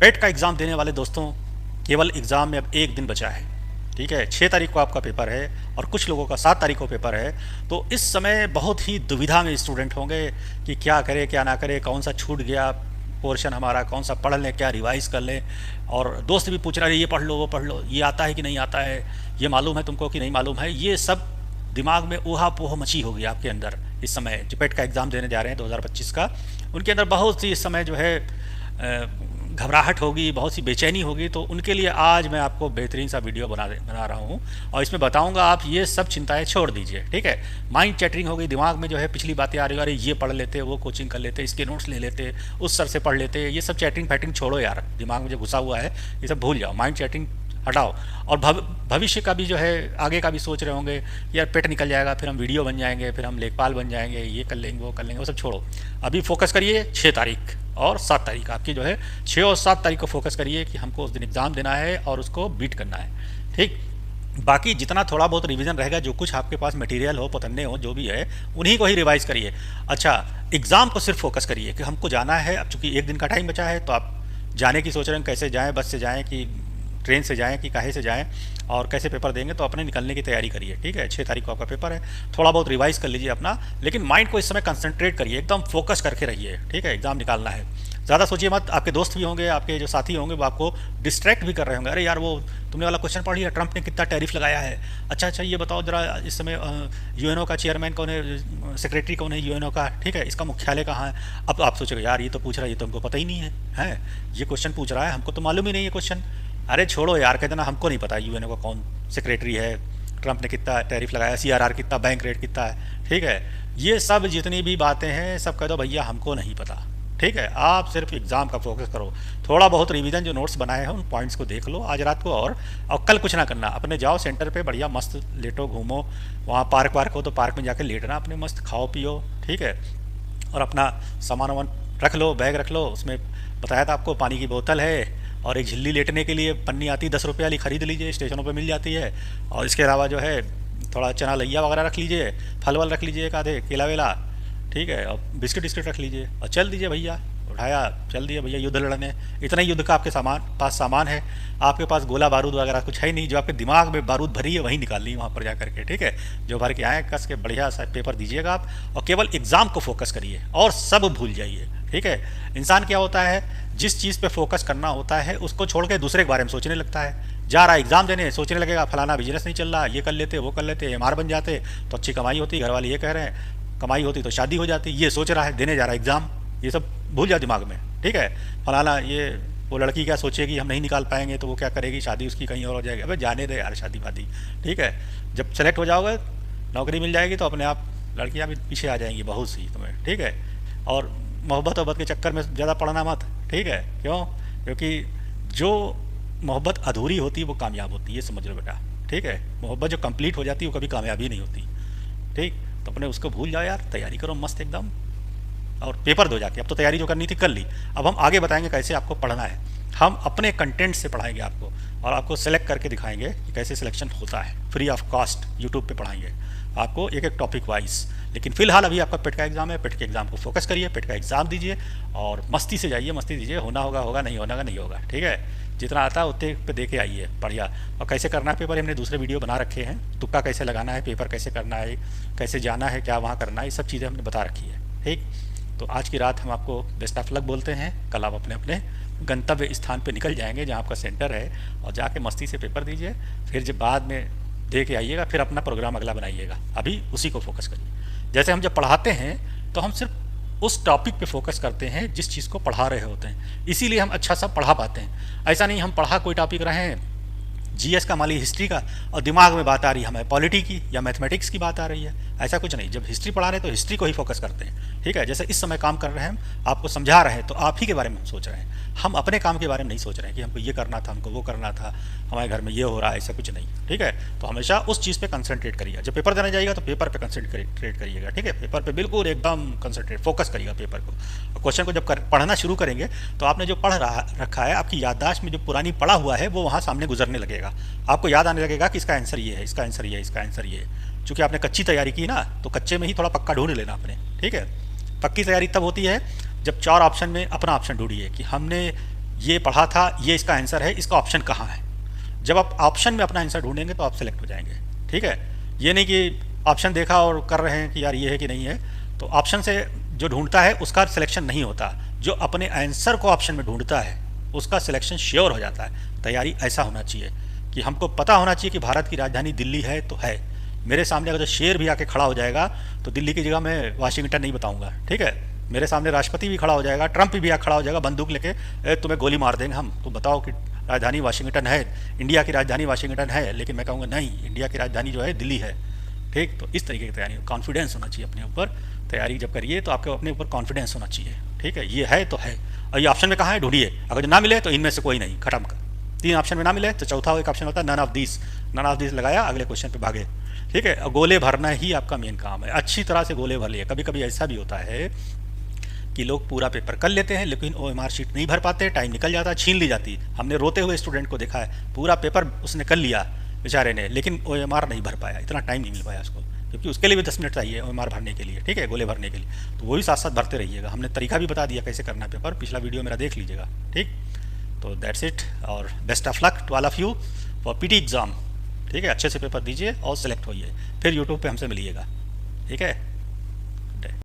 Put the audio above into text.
पेट का एग्ज़ाम देने वाले दोस्तों, केवल एग्ज़ाम में अब एक दिन बचा है। ठीक है, 6 तारीख को आपका पेपर है और कुछ लोगों का 7 तारीख को पेपर है। तो इस समय बहुत ही दुविधा में स्टूडेंट होंगे कि क्या करें क्या ना करें, कौन सा छूट गया पोर्शन हमारा, कौन सा पढ़ लें, क्या रिवाइज़ कर लें। और दोस्त भी पूछ रहा है ये पढ़ लो वो पढ़ लो, ये आता है कि नहीं आता है, ये मालूम है तुमको कि नहीं मालूम है। ये सब दिमाग में ऊहा पोह मची होगी आपके अंदर। इस समय जो पेट का एग्ज़ाम देने जा रहे हैं 2025 का, उनके अंदर बहुत सी इस समय जो है घबराहट होगी, बहुत सी बेचैनी होगी। तो उनके लिए आज मैं आपको बेहतरीन सा वीडियो बना रहा हूँ और इसमें बताऊँगा आप ये सब चिंताएं छोड़ दीजिए। ठीक है, माइंड चैटरिंग हो गई, दिमाग में जो है पिछली बातें आ रही, अरे ये पढ़ लेते, वो कोचिंग कर लेते, इसके नोट्स ले लेते, उस सर से पढ़ लेते। ये सब चैटिंग फैटिंग छोड़ो यार, दिमाग में जो घुसा हुआ है ये सब भूल जाओ, माइंड चैटिंग हटाओ। और भविष्य का भी जो है आगे का भी सोच रहे होंगे, यार पेट निकल जाएगा, फिर हम वीडियो बन जाएंगे, फिर हम लेखपाल बन जाएंगे, ये कर लेंगे वो कर लेंगे, वो सब छोड़ो। अभी फोकस करिए 6 तारीख और 7 तारीख आपकी जो है, 6 और 7 तारीख को फोकस करिए कि हमको उस दिन एग्ज़ाम देना है और उसको बीट करना है। ठीक, बाकी जितना थोड़ा बहुत रिवीजन रहेगा, जो कुछ आपके पास मटेरियल हो, पतन्ने हो, जो भी है उन्हीं को ही रिवाइज करिए। अच्छा, एग्ज़ाम को सिर्फ फोकस करिए कि हमको जाना है। अब चूंकि एक दिन का टाइम बचा है तो आप जाने की सोच रहे हैं कैसे जाएँ, बस से जाएँ कि ट्रेन से जाएँ कि काहे से जाएँ, और कैसे पेपर देंगे, तो अपने निकलने की तैयारी करिए। ठीक है, 6 तारीख को आपका पेपर है, थोड़ा बहुत रिवाइज कर लीजिए अपना, लेकिन माइंड को इस समय कंसंट्रेट करिए, एकदम फोकस करके रहिए। ठीक है, एग्ज़ाम निकालना है, ज़्यादा सोचिए मत। आपके दोस्त भी होंगे, आपके जो साथी होंगे वो आपको डिस्ट्रैक्ट भी कर रहे होंगे, अरे यार वो तुमने वाला क्वेश्चन पढ़ लिया, ट्रंप ने कितना टैरिफ लगाया है, अच्छा अच्छा ये बताओ जरा इस समय यूएनओ का चेयरमैन कौन है, सेक्रेटरी कौन है यूएनओ का, ठीक है, इसका मुख्यालय कहाँ है। अब आप सोचोगे यार ये तो पूछ रहा है, ये तो हमको पता ही नहीं है, हैं ये क्वेश्चन पूछ रहा है, हमको तो मालूम ही नहीं है क्वेश्चन। अरे छोड़ो यार, कहते ना हमको नहीं पता यूएनओ का कौन सेक्रेटरी है, ट्रंप ने कितना टैरिफ लगाया, सीआरआर कितना, बैंक रेट कितना है। ठीक है, ये सब जितनी भी बातें हैं सब कह दो भैया हमको नहीं पता। ठीक है, आप सिर्फ एग्ज़ाम का फोकस करो, थोड़ा बहुत रिवीजन जो नोट्स बनाए हैं उन पॉइंट्स को देख लो आज रात को, और कल कुछ ना करना, अपने जाओ सेंटर पे बढ़िया मस्त लेटो घूमो, वहाँ पार्क वार्क हो तो पार्क में जाके लेटना, अपने मस्त खाओ पियो। ठीक है, और अपना सामान वामान रख लो, बैग रख लो, उसमें बताया था आपको पानी की बोतल है और एक झिल्ली लेटने के लिए पन्नी आती 10 रुपये वाली, खरीद लीजिए, स्टेशनों पे मिल जाती है। और इसके अलावा जो है थोड़ा चना लइया वगैरह रख लीजिए, फल वल रख लीजिए एक आधे, केला वेला। ठीक है, और बिस्किट विस्किट रख लीजिए और चल दीजिए भैया, उठाया चल दिए भैया युद्ध लड़ने। इतना ही युद्ध का आपके पास सामान है, आपके पास गोला बारूद वगैरह कुछ है नहीं, जो आपके दिमाग में बारूद भरी है वही निकाल ली वहाँ पर जा करके। ठीक है, जो भर के आए कस के बढ़िया सा पेपर दीजिएगा आप, और केवल एग्ज़ाम को फोकस करिए और सब भूल जाइए। ठीक है, इंसान क्या होता है, जिस चीज़ पे फोकस करना होता है उसको छोड़ के दूसरे के बारे में सोचने लगता है। जा रहा है एग्जाम देने, सोचने लगेगा फलाना बिजनेस नहीं चल रहा, ये कर लेते वो कर लेते, एमआर बन जाते तो अच्छी कमाई होती, घर वाले ये कह रहे हैं कमाई होती तो शादी हो जाती, ये सोच रहा है, देने जा रहा है एग्ज़ाम, ये सब भूल जा दिमाग में। ठीक है, फलाना ये वो लड़की क्या सोचेगी, हम नहीं निकाल पाएंगे तो वो क्या करेगी, शादी उसकी कहीं और हो जाएगी, अबे जाने दे यार शादी वादी। ठीक है, जब सेलेक्ट हो जाओगे, नौकरी मिल जाएगी तो अपने आप लड़कियां भी पीछे आ जाएंगी बहुत सी तुम्हें। ठीक है, और मोहब्बत वहब्बत के चक्कर में ज़्यादा पढ़ना मत। ठीक है, क्यों, क्योंकि जो मोहब्बत अधूरी होती है वो कामयाब होती है, ये समझ लो बेटा। ठीक है, मोहब्बत जो कंप्लीट हो जाती है वो कभी कामयाबी नहीं होती। ठीक, तो अपने उसको भूल जाओ यार, तैयारी करो मस्त एकदम और पेपर दो जाके। अब तो तैयारी जो करनी थी कर ली, अब हम आगे बताएंगे कैसे आपको पढ़ना है। हम अपने कंटेंट से पढ़ाएंगे आपको और आपको सेलेक्ट करके दिखाएंगे कि कैसे सिलेक्शन होता है, फ्री ऑफ कॉस्ट यूट्यूब पे पढ़ाएंगे आपको एक एक टॉपिक वाइज। लेकिन फिलहाल अभी आपका पेट का एग्जाम है, पेट के एग्जाम को फोकस करिए, पेट का एग्जाम दीजिए और मस्ती से जाइए, मस्ती दीजिए, होना होगा होगा, नहीं होना का नहीं होगा। ठीक है, जितना आता है उतने पे दे के आइए बढ़िया। और कैसे करना है पेपर, हमने दूसरे वीडियो बना रखे हैं, तुक्का कैसे लगाना है, पेपर कैसे करना है, कैसे जाना है, क्या वहाँ करना है, ये सब चीज़ें हमने बता रखी है। ठीक, तो आज की रात हम आपको बेस्ट ऑफ लक बोलते हैं, कल आप अपने अपने गंतव्य स्थान पे निकल जाएंगे जहाँ आपका सेंटर है, और जाके मस्ती से पेपर दीजिए, फिर जब बाद में दे के आइएगा फिर अपना प्रोग्राम अगला बनाइएगा, अभी उसी को फोकस करिए। जैसे हम जब पढ़ाते हैं तो हम सिर्फ उस टॉपिक पे फोकस करते हैं जिस चीज़ को पढ़ा रहे होते हैं, इसीलिए हम अच्छा सा पढ़ा पाते हैं। ऐसा नहीं हम पढ़ा कोई टॉपिक रहे हैं जीएस का, मान लीजिए हिस्ट्री का, और दिमाग में बात आ रही है हमें पॉलिटी की या मैथमेटिक्स की बात आ रही है, ऐसा कुछ नहीं। जब हिस्ट्री पढ़ा रहे हैं तो हिस्ट्री को ही फोकस करते हैं। ठीक है, जैसे इस समय काम कर रहे हैं हम, आपको समझा रहे हैं तो आप ही के बारे में हम सोच रहे हैं, हम अपने काम के बारे में नहीं सोच रहे हैं कि हमको ये करना था, हमको वो करना था, हमारे घर में ये हो रहा है, ऐसा कुछ नहीं। ठीक है, तो हमेशा उस चीज़ पे कंसंट्रेट करिएगा। जब पेपर देने जाइएगा तो पेपर पे कंसंट्रेट करिएगा। ठीक है, पेपर पे बिल्कुल एकदम कंसंट्रेट फोकस करिएगा पेपर को। क्वेश्चन को जब पढ़ना शुरू करेंगे तो आपने जो पढ़ रखा है, आपकी याददाश्त में जो पुरानी पढ़ा हुआ है वो वहाँ सामने गुजरने लगेगा, आपको याद आने लगेगा कि इसका आंसर ये है, इसका आंसर ये है, इसका आंसर ये है। चूँकि आपने कच्ची तैयारी की ना, तो कच्चे में ही थोड़ा पक्का ढूंढ लेना आपने। ठीक है, पक्की तैयारी तब होती है जब 4 ऑप्शन में अपना ऑप्शन ढूंढिए कि हमने ये पढ़ा था, ये इसका आंसर है, इसका ऑप्शन कहाँ है। जब आप ऑप्शन में अपना आंसर ढूंढेंगे तो आप सेलेक्ट हो जाएंगे। ठीक है, ये नहीं कि ऑप्शन देखा और कर रहे हैं कि यार ये है कि नहीं है। तो ऑप्शन से जो ढूंढता है उसका सिलेक्शन नहीं होता, जो अपने आंसर को ऑप्शन में ढूंढता है उसका सिलेक्शन श्योर हो जाता है। तैयारी ऐसा होना चाहिए कि हमको पता होना चाहिए कि भारत की राजधानी दिल्ली है तो है। मेरे सामने अगर शेर भी आके खड़ा हो जाएगा तो दिल्ली की जगह मैं वाशिंगटन नहीं बताऊंगा। ठीक है, मेरे सामने राष्ट्रपति भी खड़ा हो जाएगा, ट्रंप भी आके खड़ा हो जाएगा बंदूक लेके, तुम्हें गोली मार देंगे हम, तो बताओ कि राजधानी वाशिंगटन है, इंडिया की राजधानी वाशिंगटन है, लेकिन मैं कहूँगा नहीं, इंडिया की राजधानी जो है दिल्ली है। ठीक, तो इस तरीके की तैयारी, कॉन्फिडेंस होना चाहिए अपने ऊपर। तैयारी जब करिए तो आपके अपने ऊपर कॉन्फिडेंस होना चाहिए। ठीक है, ये है तो है, और ये ऑप्शन में कहाँ है ढूंढिए, अगर जो ना मिले तो इनमें से कोई नहीं, खत्म कर। 3 ऑप्शन में ना मिले तो चौथा एक ऑप्शन होता है none of this, none of this लगाया, अगले क्वेश्चन पे भागे। ठीक है, और गोले भरना ही आपका मेन काम है, अच्छी तरह से गोले भर लिए। कभी कभी ऐसा भी होता है कि लोग पूरा पेपर कर लेते हैं लेकिन OMR शीट नहीं भर पाते, टाइम निकल जाता है, छीन ली जाती है। हमने रोते हुए स्टूडेंट को देखा है, पूरा पेपर उसने कर लिया बेचारे ने, लेकिन OMR नहीं भर पाया, इतना टाइम नहीं मिल पाया उसको, क्योंकि उसके लिए भी 10 मिनट चाहिए OMR भरने के लिए। ठीक है, गोले भरने के लिए, तो वो भी साथ साथ भरते रहिएगा। हमने तरीका भी बता दिया कैसे करना है पेपर, पिछला वीडियो मेरा देख लीजिएगा। ठीक, तो दैट्स इट, और best of luck to all of you for PT exam. ठीक है, अच्छे से पेपर दीजिए और सेलेक्ट होइए, फिर यूट्यूब पे हमसे मिलिएगा। ठीक है।